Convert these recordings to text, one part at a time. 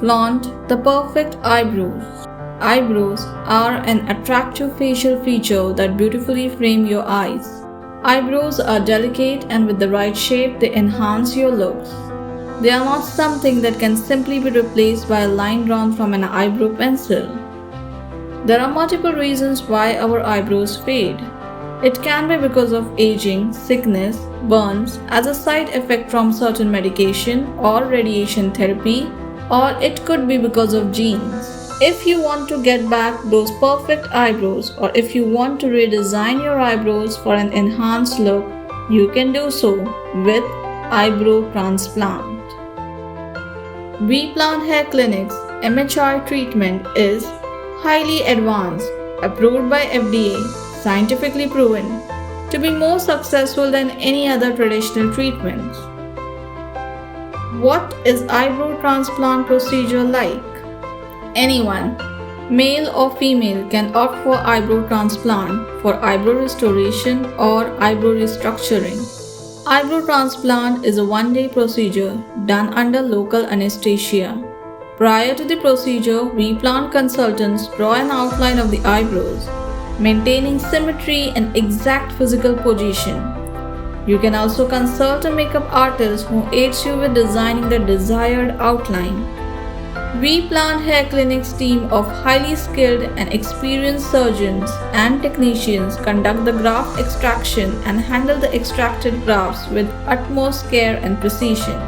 Flaunt the perfect eyebrows. Eyebrows are an attractive facial feature that beautifully frame your eyes. Eyebrows are delicate and with the right shape they enhance your looks. They are not something that can simply be replaced by a line drawn from an eyebrow pencil. There are multiple reasons why our eyebrows fade. It can be because of aging, sickness, burns, as a side effect from certain medication or radiation therapy, or it could be because of genes. If you want to get back those perfect eyebrows, or if you want to redesign your eyebrows for an enhanced look, you can do so with eyebrow transplant. Vplant Hair Clinic's MHI treatment is highly advanced, approved by FDA, scientifically proven to be more successful than any other traditional treatments. What is eyebrow transplant procedure like? Anyone, male or female, can opt for eyebrow transplant for eyebrow restoration or eyebrow restructuring. Eyebrow transplant is a one-day procedure done under local anesthesia. Prior to the procedure, Vplant consultants draw an outline of the eyebrows, maintaining symmetry and exact physical position. You can also consult a makeup artist who aids you with designing the desired outline. Vplant Hair Clinic's team of highly skilled and experienced surgeons and technicians conduct the graft extraction and handle the extracted grafts with utmost care and precision.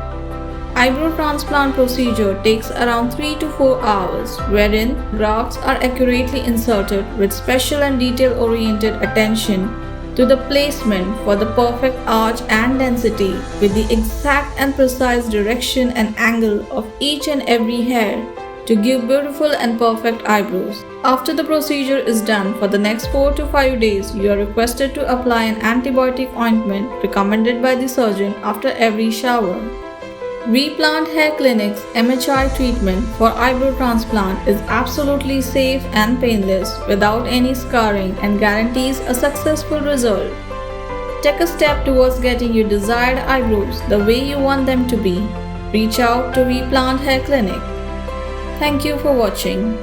Eyebrow transplant procedure takes around 3 to 4 hours, wherein grafts are accurately inserted with special and detail-oriented attention to the placement for the perfect arch and density, with the exact and precise direction and angle of each and every hair to give beautiful and perfect eyebrows. After the procedure is done, for the next 4 to 5 days, you are requested to apply an antibiotic ointment recommended by the surgeon after every shower. Vplant Hair Clinic's MHI treatment for eyebrow transplant is absolutely safe and painless, without any scarring, and guarantees a successful result. Take a step towards getting your desired eyebrows the way you want them to be. Reach out to Vplant Hair Clinic. Thank you for watching.